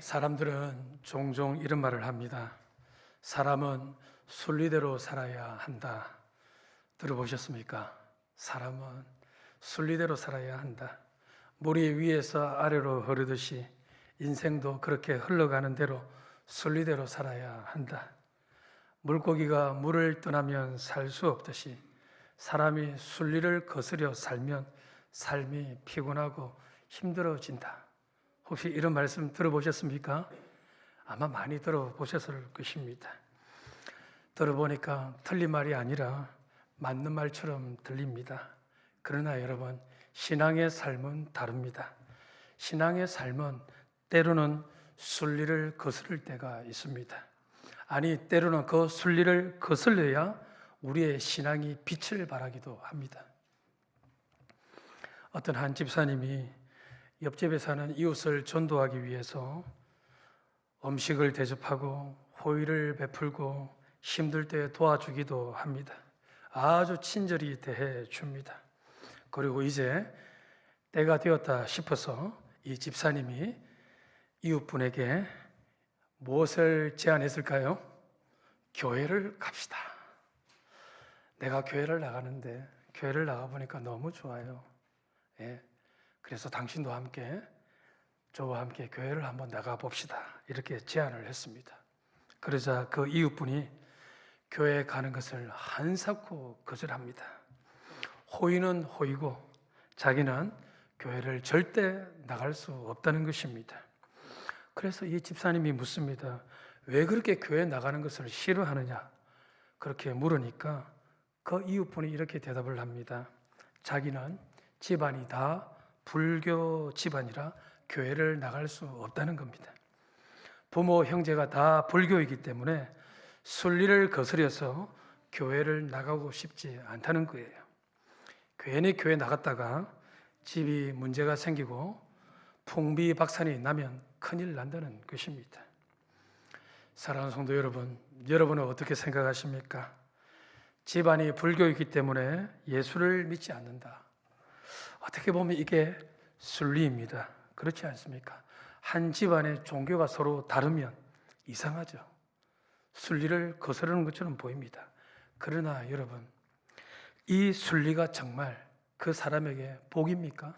사람들은 종종 이런 말을 합니다. 사람은 순리대로 살아야 한다. 들어보셨습니까? 사람은 순리대로 살아야 한다. 물이 위에서 아래로 흐르듯이 인생도 그렇게 흘러가는 대로 순리대로 살아야 한다. 물고기가 물을 떠나면 살 수 없듯이 사람이 순리를 거스려 살면 삶이 피곤하고 힘들어진다. 혹시 이런 말씀 들어보셨습니까? 아마 많이 들어보셨을 것입니다. 들어보니까 틀린 말이 아니라 맞는 말처럼 들립니다. 그러나 여러분, 신앙의 삶은 다릅니다. 신앙의 삶은 때로는 순리를 거스를 때가 있습니다. 아니, 때로는 그 순리를 거슬려야 우리의 신앙이 빛을 발하기도 합니다. 어떤 한 집사님이 옆집에 사는 이웃을 전도하기 위해서 음식을 대접하고 호의를 베풀고 힘들 때 도와주기도 합니다. 아주 친절히 대해 줍니다. 그리고 이제 때가 되었다 싶어서 이 집사님이 이웃분에게 무엇을 제안했을까요? 교회를 갑시다. 내가 교회를 나가는데 교회를 나가보니까 너무 좋아요. 그래서 당신도 함께 저와 함께 교회를 한번 나가봅시다. 이렇게 제안을 했습니다. 그러자 그 이웃분이 교회에 가는 것을 한사코 거절합니다. 호의는 호의고 자기는 교회를 절대 나갈 수 없다는 것입니다. 그래서 이 집사님이 묻습니다. 왜 그렇게 교회 나가는 것을 싫어하느냐? 그렇게 물으니까 그 이웃분이 이렇게 대답을 합니다. 자기는 집안이 다 불교 집안이라 교회를 나갈 수 없다는 겁니다. 부모, 형제가 다 불교이기 때문에 순리를 거스려서 교회를 나가고 싶지 않다는 거예요. 괜히 교회 나갔다가 집이 문제가 생기고 풍비박산이 나면 큰일 난다는 것입니다. 사랑하는 성도 여러분, 여러분은 어떻게 생각하십니까? 집안이 불교이기 때문에 예수를 믿지 않는다. 어떻게 보면 이게 순리입니다. 그렇지 않습니까? 한 집안의 종교가 서로 다르면 이상하죠. 순리를 거스르는 것처럼 보입니다. 그러나 여러분, 이 순리가 정말 그 사람에게 복입니까?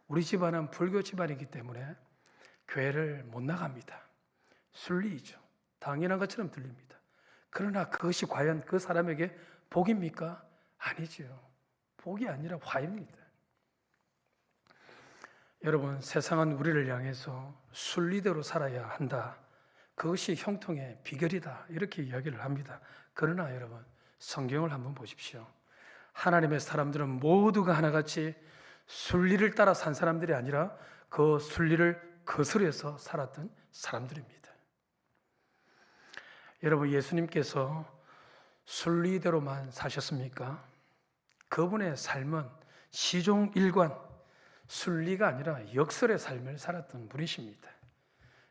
우리 집안은 불교 집안이기 때문에 교회를 못 나갑니다. 순리이죠. 당연한 것처럼 들립니다. 그러나 그것이 과연 그 사람에게 복입니까? 아니죠. 복이 아니라 화입니다. 여러분, 세상은 우리를 향해서 순리대로 살아야 한다. 그것이 형통의 비결이다. 이렇게 이야기를 합니다. 그러나 여러분, 성경을 한번 보십시오. 하나님의 사람들은 모두가 하나같이 순리를 따라 산 사람들이 아니라 그 순리를 거스려서 살았던 사람들입니다. 여러분, 예수님께서 순리대로만 사셨습니까? 그분의 삶은 시종일관, 순리가 아니라 역설의 삶을 살았던 분이십니다.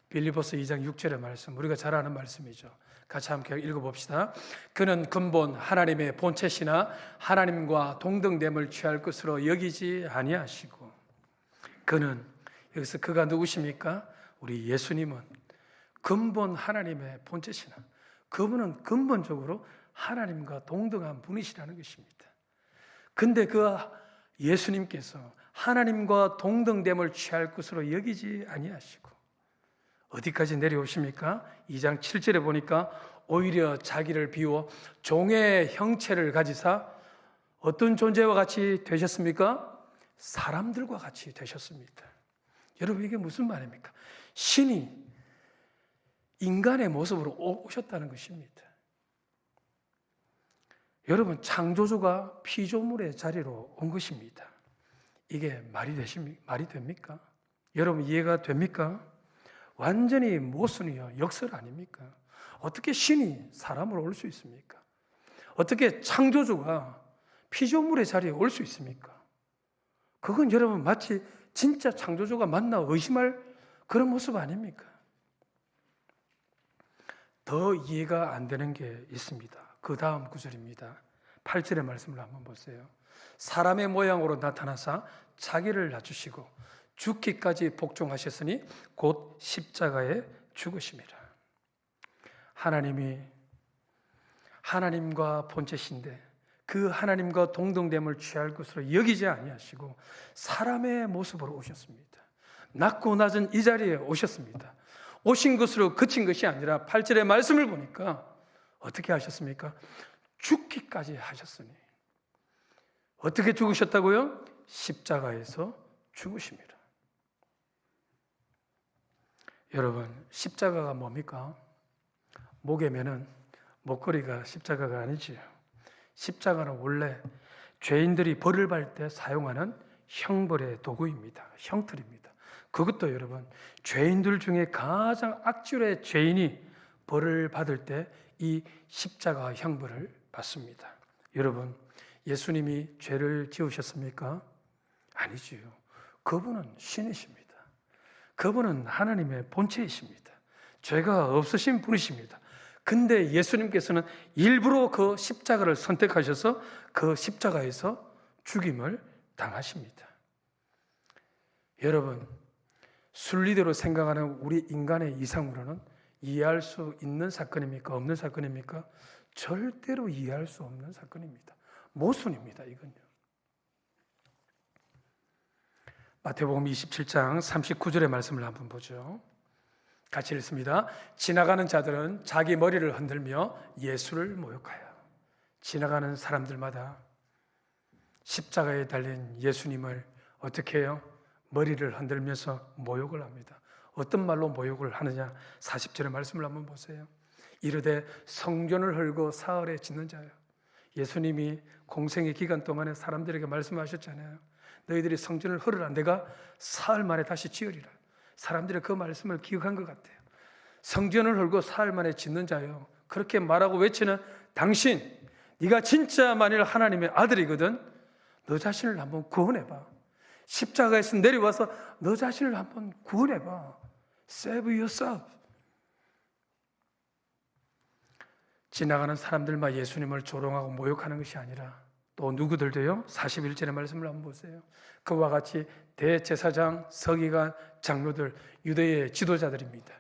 빌립보서 2장 6절의 말씀, 우리가 잘 아는 말씀이죠. 같이 함께 읽어봅시다. 그는 근본 하나님의 본체시나 하나님과 동등됨을 취할 것으로 여기지 아니하시고. 그는, 여기서 그가 누구십니까? 우리 예수님은 근본 하나님의 본체시나, 그분은 근본적으로 하나님과 동등한 분이시라는 것입니다. 근데 그 예수님께서 하나님과 동등됨을 취할 것으로 여기지 아니하시고 어디까지 내려오십니까? 2장 7절에 보니까 오히려 자기를 비워 종의 형체를 가지사 어떤 존재와 같이 되셨습니까? 사람들과 같이 되셨습니다. 여러분, 이게 무슨 말입니까? 신이 인간의 모습으로 오셨다는 것입니다. 여러분, 창조주가 피조물의 자리로 온 것입니다. 이게 말이 됩니까? 여러분, 이해가 됩니까? 완전히 모순이요, 역설 아닙니까? 어떻게 신이 사람으로 올 수 있습니까? 어떻게 창조주가 피조물의 자리에 올 수 있습니까? 그건 여러분 마치 진짜 창조주가 맞나 의심할 그런 모습 아닙니까? 더 이해가 안 되는 게 있습니다. 그 다음 구절입니다. 8절의 말씀을 한번 보세요. 사람의 모양으로 나타나사 자기를 낮추시고 죽기까지 복종하셨으니 곧 십자가에 죽으심이라. 하나님이 하나님과 본체신데 그 하나님과 동등됨을 취할 것으로 여기지 아니하시고 사람의 모습으로 오셨습니다. 낮고 낮은 이 자리에 오셨습니다. 오신 것으로 그친 것이 아니라 8절의 말씀을 보니까 어떻게 하셨습니까? 죽기까지 하셨으니. 어떻게 죽으셨다고요? 십자가에서 죽으십니다. 여러분, 십자가가 뭡니까? 목에 매는 목걸이가 십자가가 아니지요. 십자가는 원래 죄인들이 벌을 받을 때 사용하는 형벌의 도구입니다. 형틀입니다. 그것도 여러분, 죄인들 중에 가장 악질의 죄인이 벌을 받을 때 이 십자가 형벌을 받습니다. 여러분, 예수님이 죄를 지으셨습니까? 아니지요. 그분은 신이십니다. 그분은 하나님의 본체이십니다. 죄가 없으신 분이십니다. 근데 예수님께서는 일부러 그 십자가를 선택하셔서 그 십자가에서 죽임을 당하십니다. 여러분, 순리대로 생각하는 우리 인간의 이상으로는 이해할 수 있는 사건입니까? 없는 사건입니까? 절대로 이해할 수 없는 사건입니다. 모순입니다, 이건요. 마태복음 27장 39절의 말씀을 한번 보죠. 같이 읽습니다. 지나가는 자들은 자기 머리를 흔들며 예수를 모욕하여. 지나가는 사람들마다 십자가에 달린 예수님을 어떻게 해요? 머리를 흔들면서 모욕을 합니다. 어떤 말로 모욕을 하느냐? 40절의 말씀을 한번 보세요. 이르되 성전을 헐고 사흘에 짓는 자요. 예수님이 공생의 기간 동안에 사람들에게 말씀하셨잖아요. 너희들이 성전을 헐으라. 내가 사흘 만에 다시 지으리라. 사람들이 그 말씀을 기억한 것 같아요. 성전을 헐고 사흘 만에 짓는 자요. 그렇게 말하고 외치는 당신, 네가 진짜 만일 하나님의 아들이거든 너 자신을 한번 구원해봐. 십자가에서 내려와서 너 자신을 한번 구원해봐. Save yourself. 지나가는 사람들만 예수님을 조롱하고 모욕하는 것이 아니라 또 누구들도요. 41절의 말씀을 한번 보세요. 그와 같이 대제사장, 서기관, 장로들, 유대의 지도자들입니다.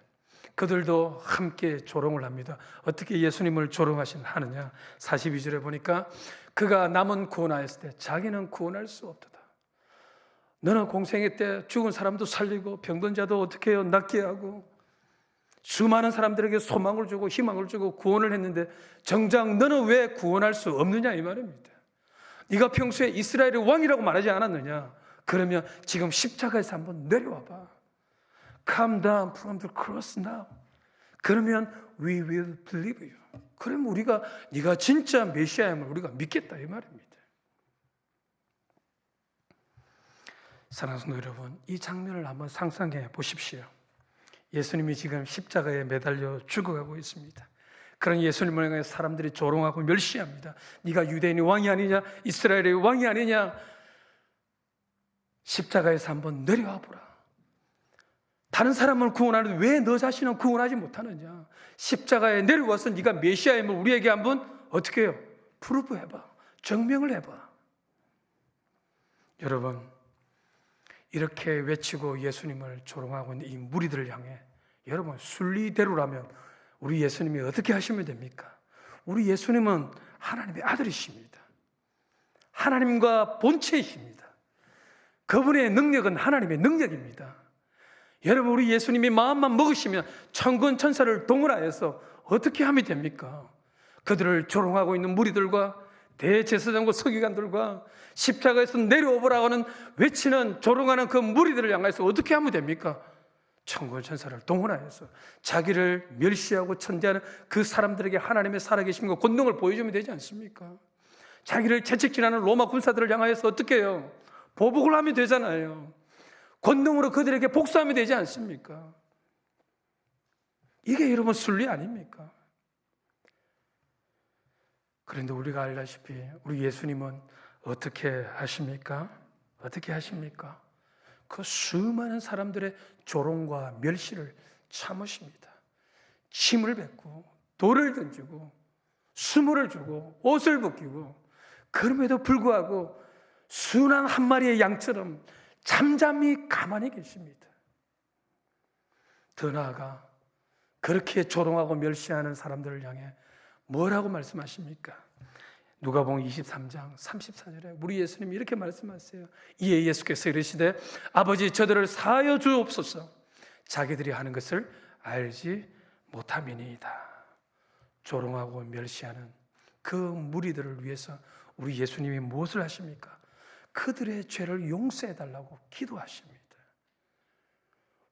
그들도 함께 조롱을 합니다. 어떻게 예수님을 조롱하느냐? 42절에 보니까 그가 남은 구원하였을 때 자기는 구원할 수 없도다. 너는 공생애 때 죽은 사람도 살리고 병든 자도 어떻게 해요? 낫게 하고 수많은 사람들에게 소망을 주고 희망을 주고 구원을 했는데 정작 너는 왜 구원할 수 없느냐 이 말입니다. 네가 평소에 이스라엘의 왕이라고 말하지 않았느냐? 그러면 지금 십자가에서 한번 내려와 봐. Come down from the cross now. 그러면 we will believe you. 그러면 우리가 네가 진짜 메시아임을 우리가 믿겠다 이 말입니다. 사랑하는 성도 여러분, 이 장면을 한번 상상해 보십시오. 예수님이 지금 십자가에 매달려 죽어가고 있습니다. 그런 예수님을 향해 사람들이 조롱하고 멸시합니다. 네가 유대인의 왕이 아니냐? 이스라엘의 왕이 아니냐? 십자가에서 한번 내려와 보라. 다른 사람을 구원하는데 왜 너 자신은 구원하지 못하느냐? 십자가에 내려와서 네가 메시아임을 우리에게 한번 어떻게 해요? 프루브해봐. 증명을 해봐. 여러분, 이렇게 외치고 예수님을 조롱하고 있는 이 무리들을 향해 여러분 순리대로라면 우리 예수님이 어떻게 하시면 됩니까? 우리 예수님은 하나님의 아들이십니다. 하나님과 본체이십니다. 그분의 능력은 하나님의 능력입니다. 여러분, 우리 예수님이 마음만 먹으시면 천군 천사를 동원하여서 어떻게 하면 됩니까? 그들을 조롱하고 있는 무리들과 대제사장과 서기관들과 십자가에서 내려오라고 하는 외치는 조롱하는 그 무리들을 향해서 어떻게 하면 됩니까? 천군 천사를 동원하여서 자기를 멸시하고 천대하는 그 사람들에게 하나님의 살아계심과 권능을 보여주면 되지 않습니까? 자기를 채찍질하는 로마 군사들을 향하여서 어떻게 해요? 보복을 하면 되잖아요. 권능으로 그들에게 복수하면 되지 않습니까? 이게 여러분 순리 아닙니까? 그런데 우리가 알다시피 우리 예수님은 어떻게 하십니까? 어떻게 하십니까? 그 수많은 사람들의 조롱과 멸시를 참으십니다. 침을 뱉고 돌을 던지고 수모를 주고 옷을 벗기고 그럼에도 불구하고 순한 한 마리의 양처럼 잠잠히 가만히 계십니다. 더 나아가 그렇게 조롱하고 멸시하는 사람들을 향해 뭐라고 말씀하십니까? 누가복음 23장 34절에 우리 예수님이 이렇게 말씀하세요. 이에 예수께서 이르시되 아버지 저들을 사하여 주옵소서 자기들이 하는 것을 알지 못함이니이다. 조롱하고 멸시하는 그 무리들을 위해서 우리 예수님이 무엇을 하십니까? 그들의 죄를 용서해 달라고 기도하십니다.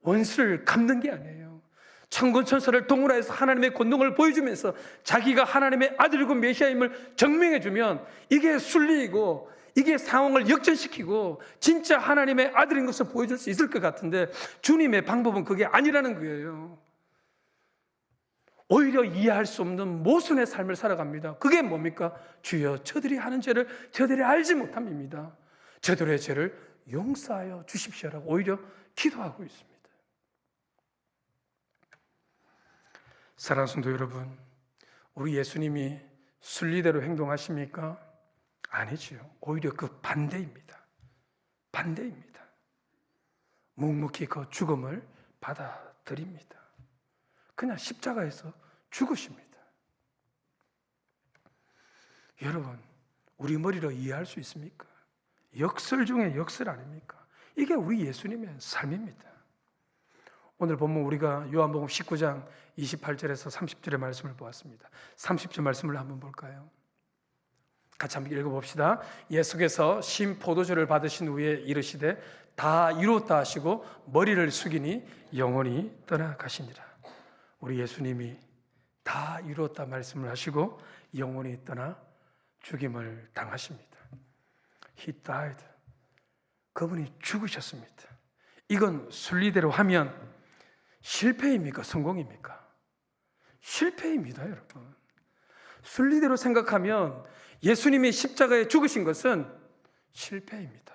원수를 갚는 게 아니에요. 천군천사를 동원해서 하나님의 권능을 보여주면서 자기가 하나님의 아들이고 메시아임을 증명해주면 이게 순리이고 이게 상황을 역전시키고 진짜 하나님의 아들인 것을 보여줄 수 있을 것 같은데 주님의 방법은 그게 아니라는 거예요. 오히려 이해할 수 없는 모순의 삶을 살아갑니다. 그게 뭡니까? 주여 저들이 하는 죄를 저들이 알지 못함입니다. 저들의 죄를 용서하여 주십시오라고 오히려 기도하고 있습니다. 사랑하는 성도 여러분, 우리 예수님이 순리대로 행동하십니까? 아니지요. 오히려 그 반대입니다. 반대입니다. 묵묵히 그 죽음을 받아들입니다. 그냥 십자가에서 죽으십니다. 여러분, 우리 머리로 이해할 수 있습니까? 역설 중에 역설 아닙니까? 이게 우리 예수님의 삶입니다. 오늘 본문 우리가 요한복음 19장 28절에서 30절의 말씀을 보았습니다. 30절 말씀을 한번 볼까요? 같이 한번 읽어봅시다. 예수께서 신 포도주를 받으신 후에 이르시되 다 이루었다 하시고 머리를 숙이니 영원히 떠나가시니라. 우리 예수님이 다 이루었다 말씀을 하시고 영원히 떠나 죽임을 당하십니다. He died. 그분이 죽으셨습니다. 이건 순리대로 하면 실패입니까? 성공입니까? 실패입니다, 여러분. 순리대로 생각하면 예수님이 십자가에 죽으신 것은 실패입니다.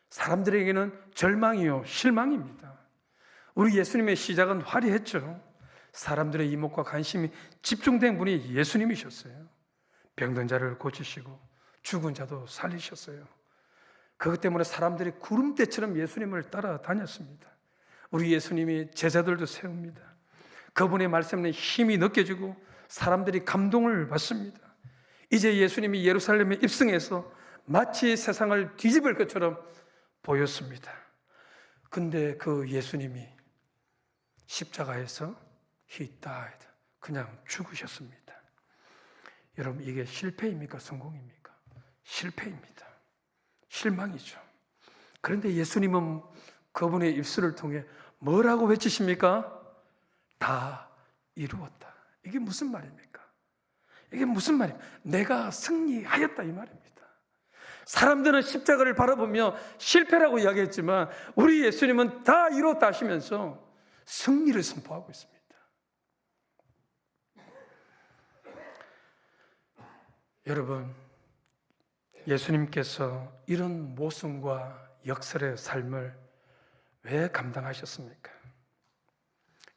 사람들에게는 절망이요, 실망입니다. 우리 예수님의 시작은 화려했죠. 사람들의 이목과 관심이 집중된 분이 예수님이셨어요. 병든 자를 고치시고 죽은 자도 살리셨어요. 그것 때문에 사람들이 구름대처럼 예수님을 따라다녔습니다. 우리 예수님이 제자들도 세웁니다. 그분의 말씀에 힘이 느껴지고 사람들이 감동을 받습니다. 이제 예수님이 예루살렘에 입성해서 마치 세상을 뒤집을 것처럼 보였습니다. 근데 그 예수님이 십자가에서 He died. 그냥 죽으셨습니다. 여러분, 이게 실패입니까? 성공입니까? 실패입니다. 실망이죠. 그런데 예수님은 그분의 입술을 통해 뭐라고 외치십니까? 다 이루었다. 이게 무슨 말입니까? 이게 무슨 말입니까? 내가 승리하였다 이 말입니다. 사람들은 십자가를 바라보며 실패라고 이야기했지만 우리 예수님은 다 이루었다 하시면서 승리를 선포하고 있습니다. 여러분, 예수님께서 이런 모순과 역설의 삶을 왜 감당하셨습니까?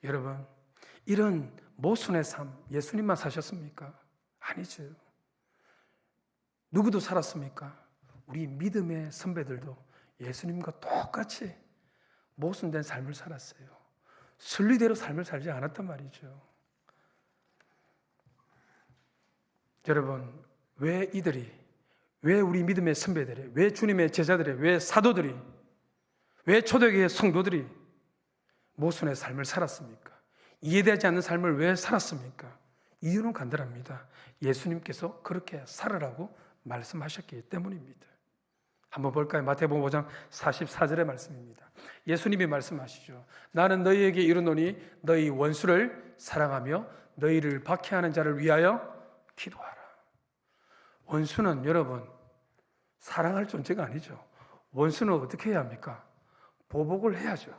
여러분, 이런 모순의 삶 예수님만 사셨습니까? 아니죠. 누구도 살았습니까? 우리 믿음의 선배들도 예수님과 똑같이 모순된 삶을 살았어요. 순리대로 삶을 살지 않았단 말이죠. 여러분, 왜 우리 믿음의 선배들이, 왜 주님의 제자들이, 왜 사도들이, 왜 초대교회 성도들이 모순의 삶을 살았습니까? 이해되지 않는 삶을 왜 살았습니까? 이유는 간단합니다. 예수님께서 그렇게 살아라고 말씀하셨기 때문입니다. 한번 볼까요? 마태복음 5장 44절의 말씀입니다. 예수님이 말씀하시죠. 나는 너희에게 이르노니 너희 원수를 사랑하며 너희를 박해하는 자를 위하여 기도하라. 원수는 여러분 사랑할 존재가 아니죠. 원수는 어떻게 해야 합니까? 보복을 해야죠.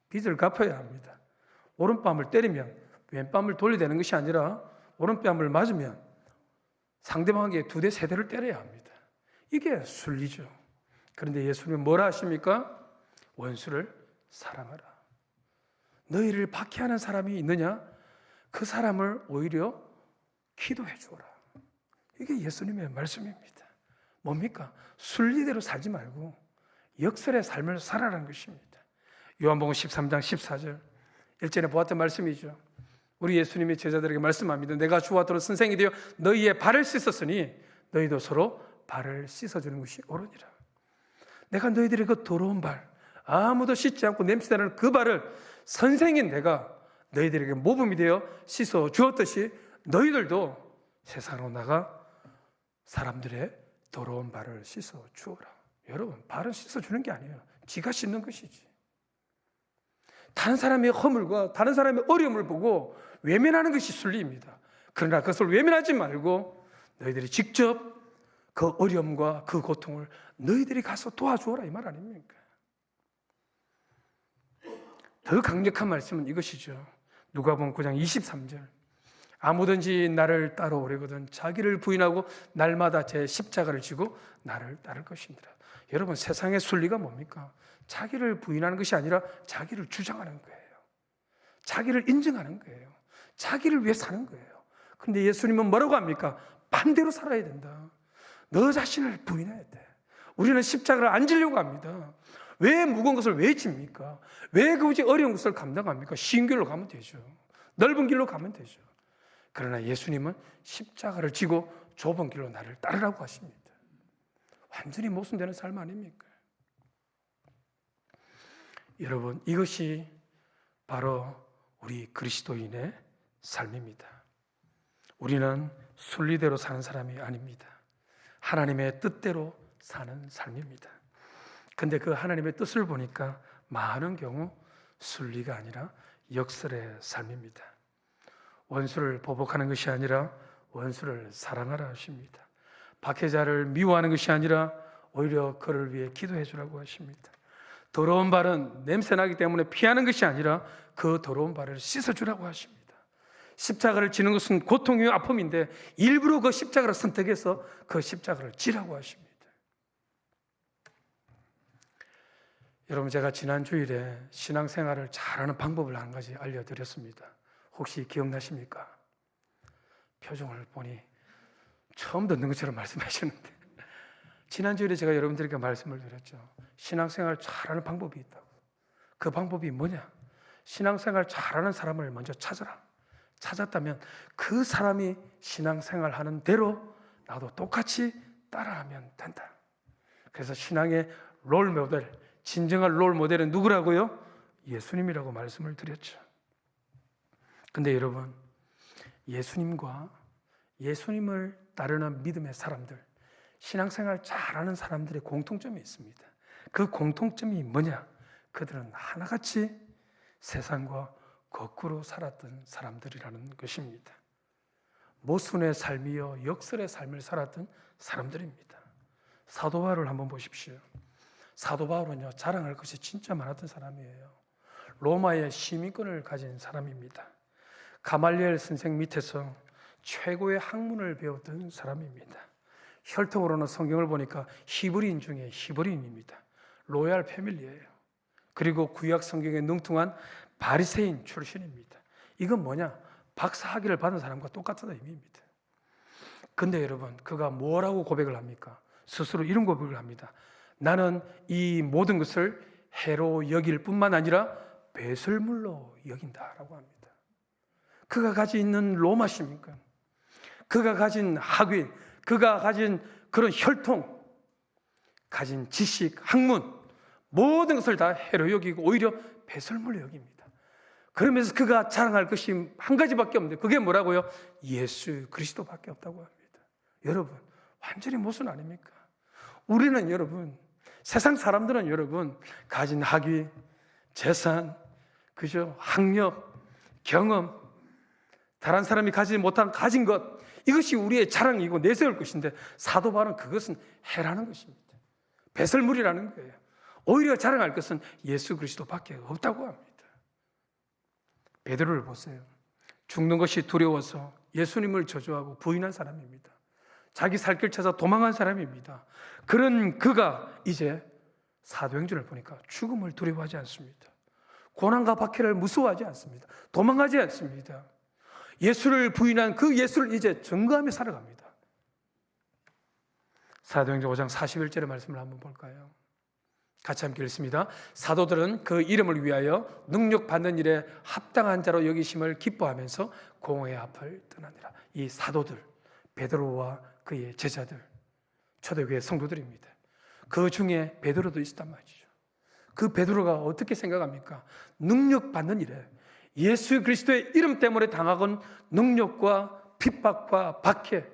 빚을 갚아야 합니다. 오른뺨을 때리면 왼뺨을 돌려대는 것이 아니라 오른뺨을 맞으면 상대방에게 2대 3대를 때려야 합니다. 이게 순리죠. 그런데 예수님은 뭐라 하십니까? 원수를 사랑하라. 너희를 박해하는 사람이 있느냐? 그 사람을 오히려 기도해 주어라. 이게 예수님의 말씀입니다. 뭡니까? 순리대로 살지 말고 역설의 삶을 살아라는 것입니다. 요한복음 13장 14절 1절에 보았던 말씀이죠. 우리 예수님이 제자들에게 말씀합니다. 내가 주와 더러 선생이 되어 너희의 발을 씻었으니 너희도 서로 발을 씻어주는 것이 옳으니라. 내가 너희들의 그 더러운 발, 아무도 씻지 않고 냄새나는 그 발을 선생인 내가 너희들에게 모범이 되어 씻어 주었듯이 너희들도 세상으로 나가 사람들의 더러운 발을 씻어 주어라. 여러분, 발을 씻어 주는 게 아니에요. 지가 씻는 것이지. 다른 사람의 허물과 다른 사람의 어려움을 보고 외면하는 것이 순리입니다. 그러나 그것을 외면하지 말고 너희들이 직접 그 어려움과 그 고통을 너희들이 가서 도와주어라, 이 말 아닙니까? 더 강력한 말씀은 이것이죠. 누가복음 9장 23절 아무든지 나를 따라오려거든 자기를 부인하고 날마다 제 십자가를 지고 나를 따를 것이니라. 여러분, 세상의 순리가 뭡니까? 자기를 부인하는 것이 아니라 자기를 주장하는 거예요. 자기를 인정하는 거예요. 자기를 위해 사는 거예요. 그런데 예수님은 뭐라고 합니까? 반대로 살아야 된다. 너 자신을 부인해야 돼. 우리는 십자가를 안 지려고 합니다. 왜 무거운 것을 왜 집니까? 왜 굳이 어려운 것을 감당합니까? 쉬운 길로 가면 되죠. 넓은 길로 가면 되죠. 그러나 예수님은 십자가를 지고 좁은 길로 나를 따르라고 하십니다. 완전히 모순되는 삶 아닙니까? 여러분, 이것이 바로 우리 그리스도인의 삶입니다. 우리는 순리대로 사는 사람이 아닙니다. 하나님의 뜻대로 사는 삶입니다. 근데 그 하나님의 뜻을 보니까 많은 경우 순리가 아니라 역설의 삶입니다. 원수를 보복하는 것이 아니라 원수를 사랑하라 하십니다. 박해자를 미워하는 것이 아니라 오히려 그를 위해 기도해 주라고 하십니다. 더러운 발은 냄새나기 때문에 피하는 것이 아니라 그 더러운 발을 씻어주라고 하십니다. 십자가를 지는 것은 고통이요 아픔인데 일부러 그 십자가를 선택해서 그 십자가를 지라고 하십니다. 여러분, 제가 지난 주일에 신앙생활을 잘하는 방법을 한 가지 알려드렸습니다. 혹시 기억나십니까? 표정을 보니 처음 듣는 것처럼 말씀하셨는데 지난 주일에 제가 여러분들에게 말씀을 드렸죠. 신앙생활 잘하는 방법이 있다고. 그 방법이 뭐냐? 신앙생활 잘하는 사람을 먼저 찾아라. 찾았다면 그 사람이 신앙생활하는 대로 나도 똑같이 따라하면 된다. 그래서 신앙의 롤모델, 진정한 롤모델은 누구라고요? 예수님이라고 말씀을 드렸죠. 근데 여러분, 예수님과 예수님을 따르는 믿음의 사람들, 신앙생활 잘하는 사람들의 공통점이 있습니다. 그 공통점이 뭐냐? 그들은 하나같이 세상과 거꾸로 살았던 사람들이라는 것입니다. 모순의 삶이요 역설의 삶을 살았던 사람들입니다. 사도 바울을 한번 보십시오. 사도 바울은요, 자랑할 것이 진짜 많았던 사람이에요. 로마의 시민권을 가진 사람입니다. 가말리엘 선생 밑에서 최고의 학문을 배웠던 사람입니다. 혈통으로는 성경을 보니까 히브리인 중에 히브리인입니다. 로얄 패밀리예요. 그리고 구약 성경에 능통한 바리새인 출신입니다. 이건 뭐냐? 박사 학위를 받은 사람과 똑같다는 의미입니다. 근데 여러분, 그가 뭐라고 고백을 합니까? 스스로 이런 고백을 합니다. 나는 이 모든 것을 해로 여길 뿐만 아니라 배설물로 여긴다라고 합니다. 그가 가지고 있는 로마 시민권, 그가 가진 학위, 그가 가진 그런 혈통, 가진 지식, 학문, 모든 것을 다 해로 여기고 오히려 배설물로 여깁니다. 그러면서 그가 자랑할 것이 한 가지밖에 없는데 그게 뭐라고요? 예수 그리스도밖에 없다고 합니다. 여러분, 완전히 모순 아닙니까? 우리는 여러분, 세상 사람들은 여러분 가진 학위, 재산, 그죠? 학력, 경험, 다른 사람이 가지지 못한 가진 것, 이것이 우리의 자랑이고 내세울 것인데 사도 바울은 그것은 해라는 것입니다. 배설물이라는 거예요. 오히려 자랑할 것은 예수 그리스도밖에 없다고 합니다. 베드로를 보세요. 죽는 것이 두려워서 예수님을 저주하고 부인한 사람입니다. 자기 살 길 찾아 도망한 사람입니다. 그런 그가 이제 사도행전을 보니까 죽음을 두려워하지 않습니다. 고난과 박해를 무서워하지 않습니다. 도망하지 않습니다. 예수를 부인한 그 예수를 이제 증거하며 살아갑니다. 사도행전 5장 41절의 말씀을 한번 볼까요? 같이 함께 읽습니다. 사도들은 그 이름을 위하여 능력받는 일에 합당한 자로 여기심을 기뻐하면서 공회의 앞을 떠나니라. 이 사도들, 베드로와 그의 제자들, 초대교회 성도들입니다. 그 중에 베드로도 있었단 말이죠. 그 베드로가 어떻게 생각합니까? 능력받는 일에 예수 그리스도의 이름 때문에 당하건 능력과 핍박과 박해,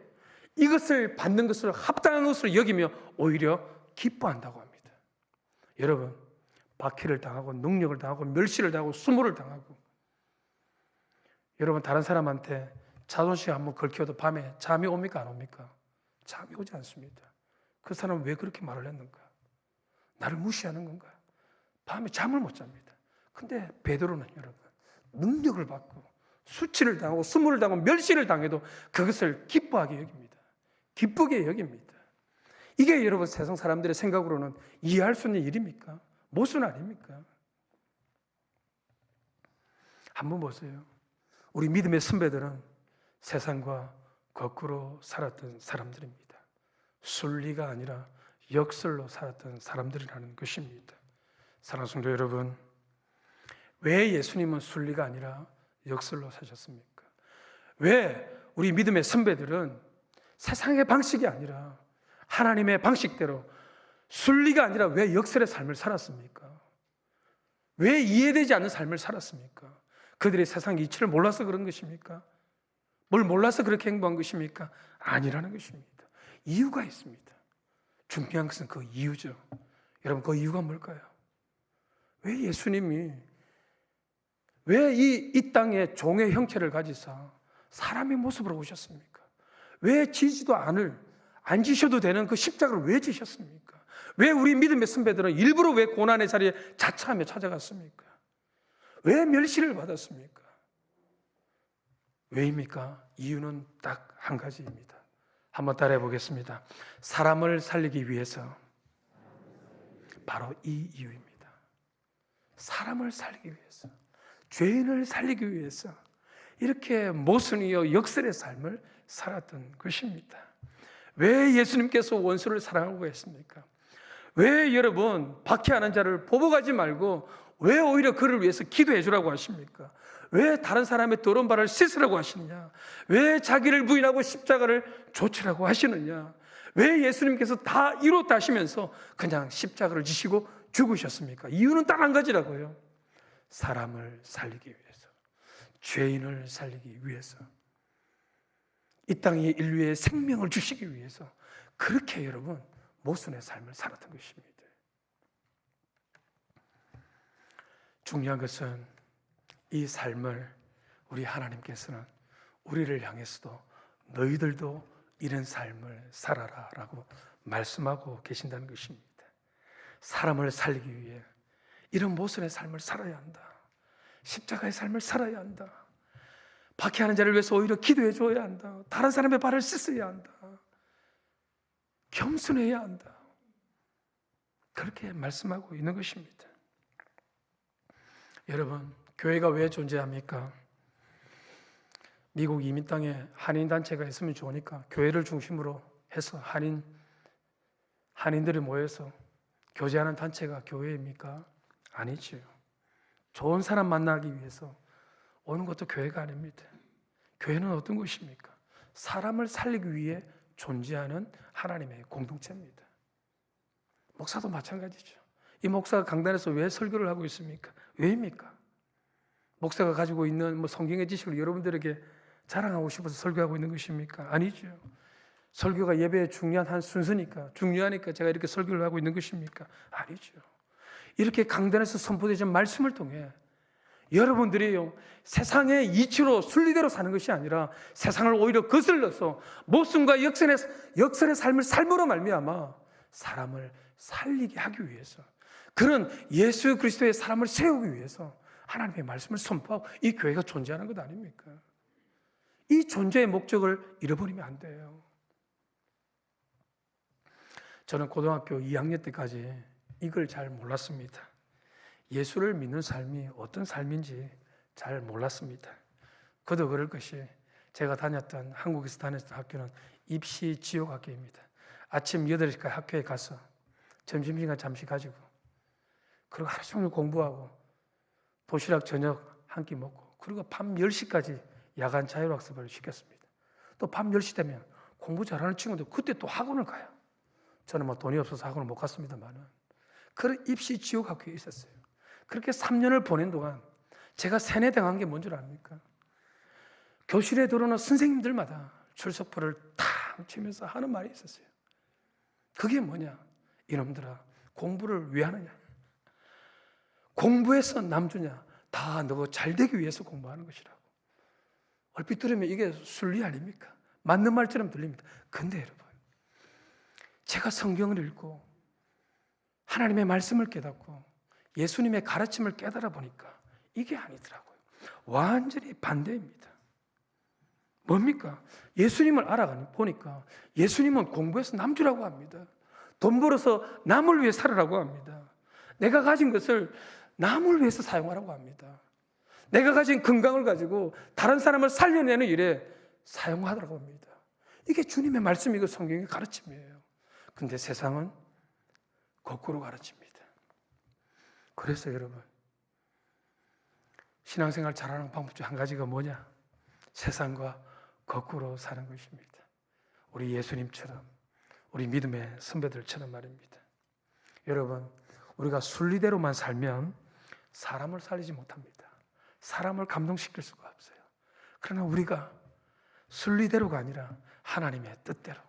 이것을 받는 것을 합당한 것으로 여기며 오히려 기뻐한다고 합니다. 여러분, 박해를 당하고 능력을 당하고 멸시를 당하고 수모를 당하고, 여러분 다른 사람한테 자존심 한번 걸켜도 밤에 잠이 옵니까 안 옵니까? 잠이 오지 않습니다. 그 사람은 왜 그렇게 말을 했는가? 나를 무시하는 건가? 밤에 잠을 못 잡니다. 근데 베드로는 여러분, 능력을 받고 수치를 당하고 수모를 당하고 멸시를 당해도 그것을 기뻐하게 여깁니다. 기쁘게 여깁니다. 이게 여러분 세상 사람들의 생각으로는 이해할 수 있는 일입니까? 모순 아닙니까? 한번 보세요. 우리 믿음의 선배들은 세상과 거꾸로 살았던 사람들입니다. 순리가 아니라 역설로 살았던 사람들이라는 것입니다. 사랑하는 성도 여러분, 왜 예수님은 순리가 아니라 역설로 사셨습니까? 왜 우리 믿음의 선배들은 세상의 방식이 아니라 하나님의 방식대로 순리가 아니라 왜 역설의 삶을 살았습니까? 왜 이해되지 않는 삶을 살았습니까? 그들이 세상 이치를 몰라서 그런 것입니까? 뭘 몰라서 그렇게 행동한 것입니까? 아니라는 것입니다. 이유가 있습니다. 중요한 것은 그 이유죠. 여러분, 그 이유가 뭘까요? 왜 예수님이 왜 이 땅에 종의 형체를 가지사 사람의 모습으로 오셨습니까? 왜 지지도 안 지셔도 되는 그 십자가를 왜 지셨습니까? 왜 우리 믿음의 선배들은 일부러 왜 고난의 자리에 자처하며 찾아갔습니까? 왜 멸시를 받았습니까? 왜입니까? 이유는 딱 한 가지입니다. 한번 따라해 보겠습니다. 사람을 살리기 위해서. 바로 이 이유입니다. 사람을 살리기 위해서, 죄인을 살리기 위해서 이렇게 모순이요 역설의 삶을 살았던 것입니다. 왜 예수님께서 원수를 사랑하고 했습니까? 왜 여러분 박해하는 자를 보복하지 말고 왜 오히려 그를 위해서 기도해 주라고 하십니까? 왜 다른 사람의 더러운 발을 씻으라고 하시느냐? 왜 자기를 부인하고 십자가를 좇으라고 하시느냐? 왜 예수님께서 다 이뤘다 하시면서 그냥 십자가를 지시고 죽으셨습니까? 이유는 딱 한 가지라고요. 사람을 살리기 위해서, 죄인을 살리기 위해서, 이 땅에 인류의 생명을 주시기 위해서 그렇게 여러분 모순의 삶을 살았던 것입니다. 중요한 것은 이 삶을 우리 하나님께서는 우리를 향해서도 너희들도 이런 삶을 살아라 라고 말씀하고 계신다는 것입니다. 사람을 살리기 위해 이런 모순의 삶을 살아야 한다. 십자가의 삶을 살아야 한다. 박해하는 자를 위해서 오히려 기도해 줘야 한다. 다른 사람의 발을 씻어야 한다. 겸손해야 한다. 그렇게 말씀하고 있는 것입니다. 여러분, 교회가 왜 존재합니까? 미국 이민 땅에 한인 단체가 있으면 좋으니까 교회를 중심으로 해서 한인들이 모여서 교제하는 단체가 교회입니까? 아니죠. 좋은 사람 만나기 위해서 오는 것도 교회가 아닙니다. 교회는 어떤 곳입니까? 사람을 살리기 위해 존재하는 하나님의 공동체입니다. 목사도 마찬가지죠. 이 목사가 강단에서 왜 설교를 하고 있습니까? 왜입니까? 목사가 가지고 있는 성경의 지식을 여러분들에게 자랑하고 싶어서 설교하고 있는 것입니까? 아니죠. 설교가 예배의 중요한 한 순서니까, 중요하니까 제가 이렇게 설교를 하고 있는 것입니까? 아니죠. 이렇게 강단에서 선포되는 말씀을 통해 여러분들이요, 세상의 이치로 순리대로 사는 것이 아니라 세상을 오히려 거슬러서 모순과 역설의 삶을 삶으로 말미암아 사람을 살리게 하기 위해서, 그런 예수 그리스도의 사람을 세우기 위해서 하나님의 말씀을 선포하고 이 교회가 존재하는 것 아닙니까? 이 존재의 목적을 잃어버리면 안 돼요. 저는 고등학교 2학년 때까지 이걸 잘 몰랐습니다. 예수를 믿는 삶이 어떤 삶인지 잘 몰랐습니다. 그도 그럴 것이 제가 한국에서 다녔던 학교는 입시 지옥 학교입니다. 아침 8시까지 학교에 가서 점심시간 잠시 가지고 그리고 하루 종일 공부하고 도시락 저녁 한 끼 먹고 그리고 밤 10시까지 야간 자율학습을 시켰습니다. 또 밤 10시 되면 공부 잘하는 친구들 그때 또 학원을 가요. 저는 뭐 돈이 없어서 학원을 못 갔습니다만 그런 입시 지옥 학교에 있었어요. 그렇게 3년을 보낸 동안 제가 세뇌당한 게 뭔 줄 압니까? 교실에 들어오는 선생님들마다 출석부를 탁 치면서 하는 말이 있었어요. 그게 뭐냐? 이놈들아, 공부를 왜 하느냐? 공부해서 남주냐? 다 너 잘 되기 위해서 공부하는 것이라고. 얼핏 들으면 이게 순리 아닙니까? 맞는 말처럼 들립니다. 근데 여러분, 제가 성경을 읽고 하나님의 말씀을 깨닫고 예수님의 가르침을 깨달아 보니까 이게 아니더라고요. 완전히 반대입니다. 뭡니까? 예수님을 알아보니까 예수님은 공부해서 남주라고 합니다. 돈 벌어서 남을 위해 살으라고 합니다. 내가 가진 것을 남을 위해서 사용하라고 합니다. 내가 가진 건강을 가지고 다른 사람을 살려내는 일에 사용하라고 합니다. 이게 주님의 말씀이고 성경의 가르침이에요. 근데 세상은 거꾸로 가르칩니다. 그래서 여러분, 신앙생활 잘하는 방법 중 한 가지가 뭐냐? 세상과 거꾸로 사는 것입니다. 우리 예수님처럼, 우리 믿음의 선배들처럼 말입니다. 여러분, 우리가 순리대로만 살면 사람을 살리지 못합니다. 사람을 감동시킬 수가 없어요. 그러나 우리가 순리대로가 아니라 하나님의 뜻대로,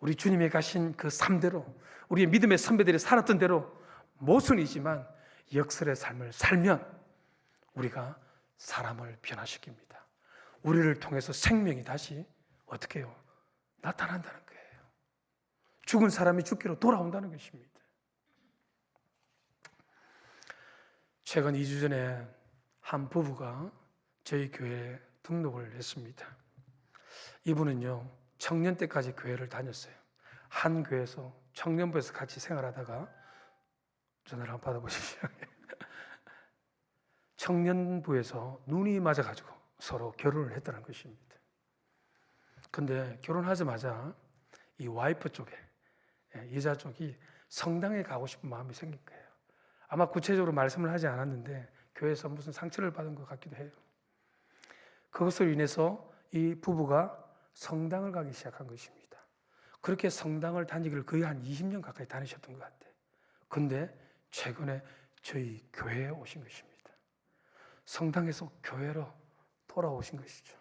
우리 주님이 가신 그 삶대로, 우리의 믿음의 선배들이 살았던 대로 모순이지만 역설의 삶을 살면 우리가 사람을 변화시킵니다. 우리를 통해서 생명이 다시 어떻게 해요? 나타난다는 거예요. 죽은 사람이 죽기로 돌아온다는 것입니다. 최근 2주 전에 한 부부가 저희 교회에 등록을 했습니다. 이분은요, 청년 때까지 교회를 다녔어요. 한 교회에서 청년부에서 같이 생활하다가 전화를 한번 받아보십시오. 청년부에서 눈이 맞아가지고 서로 결혼을 했다는 것입니다. 근데 결혼하자마자 이 와이프 쪽에, 여자 쪽이 성당에 가고 싶은 마음이 생긴 거예요. 아마 구체적으로 말씀을 하지 않았는데 교회에서 무슨 상처를 받은 것 같기도 해요. 그것으로 인해서 이 부부가 성당을 가기 시작한 것입니다. 그렇게 성당을 다니기를 거의 한 20년 가까이 다니셨던 것 같아요. 근데 최근에 저희 교회에 오신 것입니다. 성당에서 교회로 돌아오신 것이죠.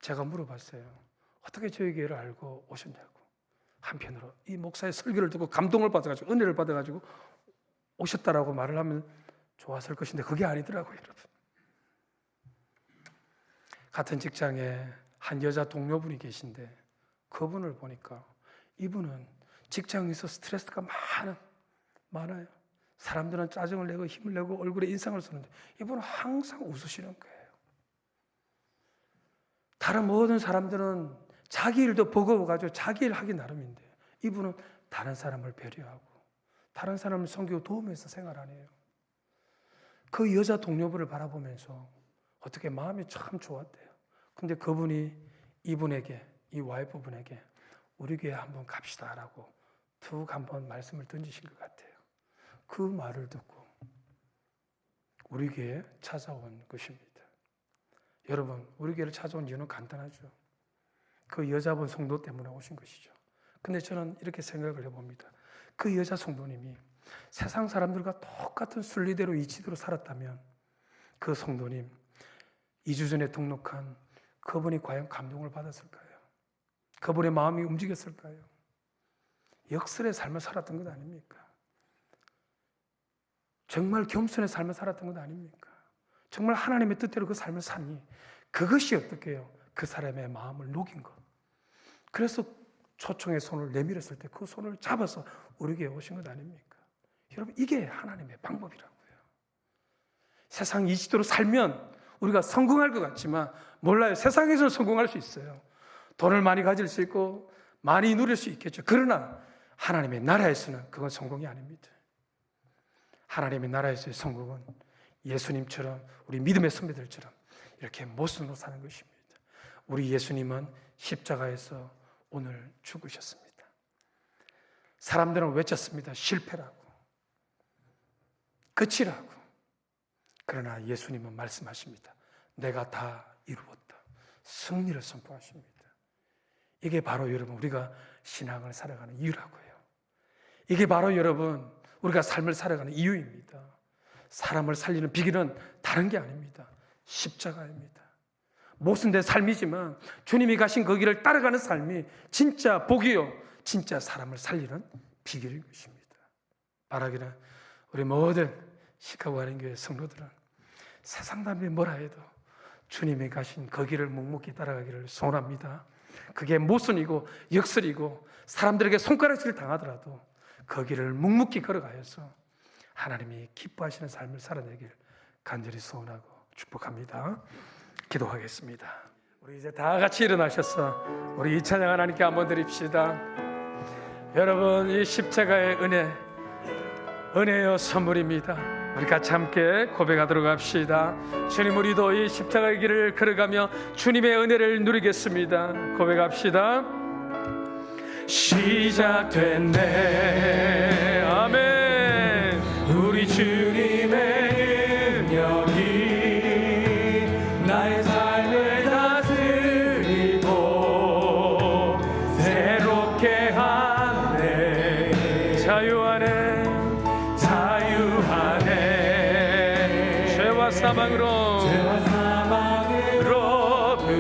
제가 물어봤어요. 어떻게 저희 교회를 알고 오셨냐고. 한편으로 이 목사의 설교를 듣고 감동을 받아가지고 은혜를 받아가지고 오셨다라고 말을 하면 좋았을 것인데 그게 아니더라고요, 여러분. 같은 직장에 한 여자 동료분이 계신데 그분을 보니까 이분은 직장에서 스트레스가 많아요. 사람들은 짜증을 내고 힘을 내고 얼굴에 인상을 쓰는데 이분은 항상 웃으시는 거예요. 다른 모든 사람들은 자기 일도 버거워가지고 자기 일 하기 나름인데 이분은 다른 사람을 배려하고 다른 사람을 섬기고 도우면서 생활하네요. 그 여자 동료분을 바라보면서 어떻게 마음이 참 좋았대요. 근데 그분이 이분에게, 이 와이프분에게 우리 교회 한번 갑시다라고 툭 한번 말씀을 던지신 것 같아요. 그 말을 듣고 우리 교회에 찾아온 것입니다. 여러분, 우리 교회를 찾아온 이유는 간단하죠. 그 여자분 성도 때문에 오신 것이죠. 근데 저는 이렇게 생각을 해봅니다. 그 여자 성도님이 세상 사람들과 똑같은 순리대로 이치대로 살았다면 그 성도님 2주 전에 등록한 그분이 과연 감동을 받았을까요? 그분의 마음이 움직였을까요? 역설의 삶을 살았던 것 아닙니까? 정말 겸손의 삶을 살았던 것 아닙니까? 정말 하나님의 뜻대로 그 삶을 사니 그것이 어떻게 해요? 그 사람의 마음을 녹인 것. 그래서 초청의 손을 내밀었을 때 그 손을 잡아서 우리에게 오신 것 아닙니까? 여러분, 이게 하나님의 방법이라고요. 세상 이치대로 살면 우리가 성공할 것 같지만 몰라요. 세상에서는 성공할 수 있어요. 돈을 많이 가질 수 있고 많이 누릴 수 있겠죠. 그러나 하나님의 나라에서는 그건 성공이 아닙니다. 하나님의 나라에서의 성공은 예수님처럼 우리 믿음의 선배들처럼 이렇게 모순으로 사는 것입니다. 우리 예수님은 십자가에서 오늘 죽으셨습니다. 사람들은 외쳤습니다. 실패라고. 끝이라고. 그러나 예수님은 말씀하십니다. 내가 다 이루었다. 승리를 선포하십니다. 이게 바로 여러분 우리가 신앙을 살아가는 이유라고요. 이게 바로 여러분 우리가 삶을 살아가는 이유입니다. 사람을 살리는 비결은 다른 게 아닙니다. 십자가입니다. 모순된 삶이지만 주님이 가신 그 길을 따라가는 삶이 진짜 복이요, 진짜 사람을 살리는 비결인 것입니다. 바라기는 우리 모든 시카고 한인교회 성도들은 세상 사람들이 뭐라 해도 주님이 가신 그 길을 묵묵히 따라가기를 소원합니다. 그게 모순이고 역설이고 사람들에게 손가락질을 당하더라도 그 길을 묵묵히 걸어가서 하나님이 기뻐하시는 삶을 살아내길 간절히 소원하고 축복합니다. 기도하겠습니다. 우리 이제 다 같이 일어나셔서 우리 이 찬양 하나님께 한번 드립시다. 여러분, 이 십자가의 은혜요 선물입니다. 우리 같이 함께 고백하도록 합시다. 주님, 우리도 이 십자가의 길을 걸어가며 주님의 은혜를 누리겠습니다. 고백합시다. 시작됐네. 아멘. 우리 주님의 능력이 나의 삶을 다스리고 새롭게 하네. 자유하네. 죄와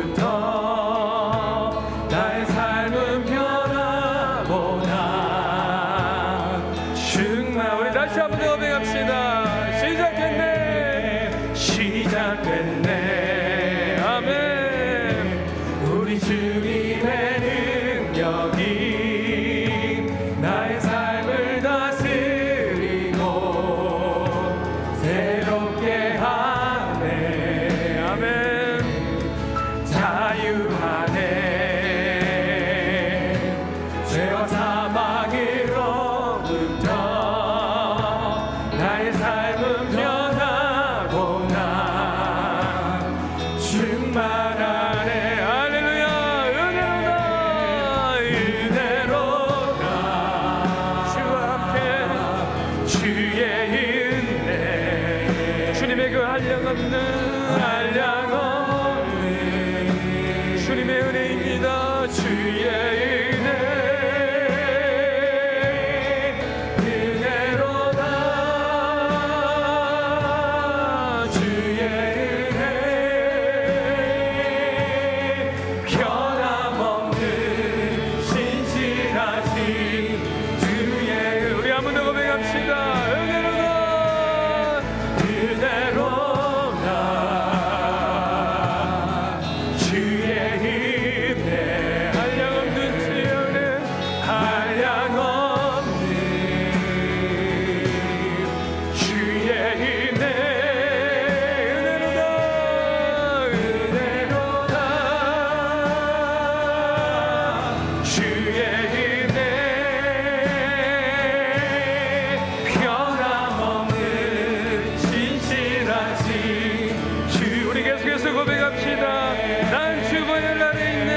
사망으로부터 나의 삶은 변화보다 충만. 우리 다시 한번 더 고백합시다. 시작됐네. 아멘. 우리 주님의 능력이 나의 삶을 다스리고 새롭게 하네. 아멘. 자유하네. 죄와 사망으로부터 나의 삶은 변하구나. 충만하네. 할렐루야. 은혜로다. 은혜로다. 주와 함께 주의 은혜. 주님의 그 한량없는 주님의 은혜입니다. 주의 은혜. 은혜로다. 주의 은혜. 변함없는 신실하신 주의 은혜. 우리 한 번 더 고백합시다. 은혜로다. 은혜로다. 주의 은혜. 한량없는 주의 은혜. 한량없는 주의 은혜. 은혜로다. 은혜로다. 주의 은혜. 변함없는 신실하신 주. 우리 계속해서 고백합시다. 난 주보혈 아래 있네.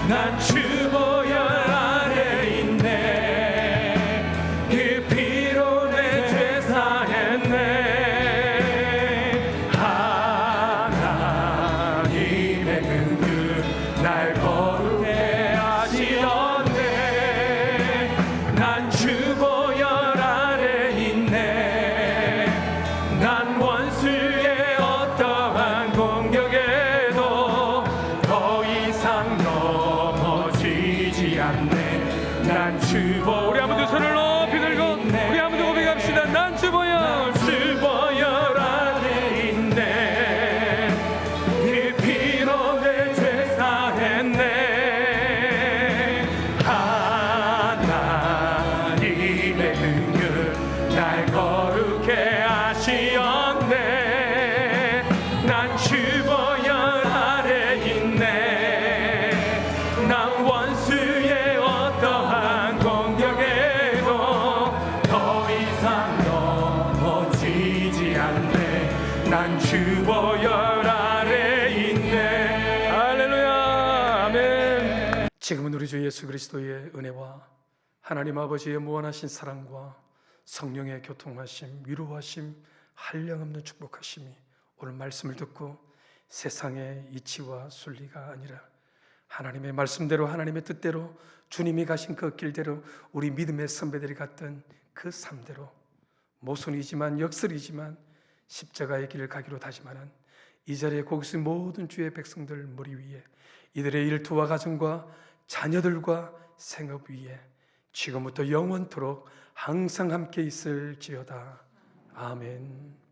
난 주보혈 아래 있네. 그 피로 내 죄 사했네. 하나님의 긍휼 날 거룩해 하시었네. 난 주보혈 아래 있네. 난 원수의 어떠한 공격에도 더 이상 넘어지지 않네. 난 주보. 우리 한번 두 손을 높이 들고 우리 한번 더 고백합시다. 난 주보혈 아래 있네. 그 피로 내 죄 사했네. 하나님의 긍휼 날 거룩해 하시었네. 난 주보혈 아래 있네. 난 원수의 어떠한 공격에도 더 이상 넘어지지 않네. 난 주보혈 아래 있네. 할렐루야. 아멘. 지금은 우리 주 예수 그리스도의 은혜와 하나님 아버지의 무한하신 사랑과 성령의 교통하심, 위로하심, 한량없는 축복하심이 오늘 말씀을 듣고 세상의 이치와 순리가 아니라 하나님의 말씀대로, 하나님의 뜻대로, 주님이 가신 그 길대로, 우리 믿음의 선배들이 갔던 그 삶대로 모순이지만 역설이지만 십자가의 길을 가기로 다짐하는 이 자리에 거기서 모든 주의 백성들 머리 위에, 이들의 일터와 가정과 자녀들과 생업 위에 지금부터 영원토록 항상 함께 있을지어다. 아멘.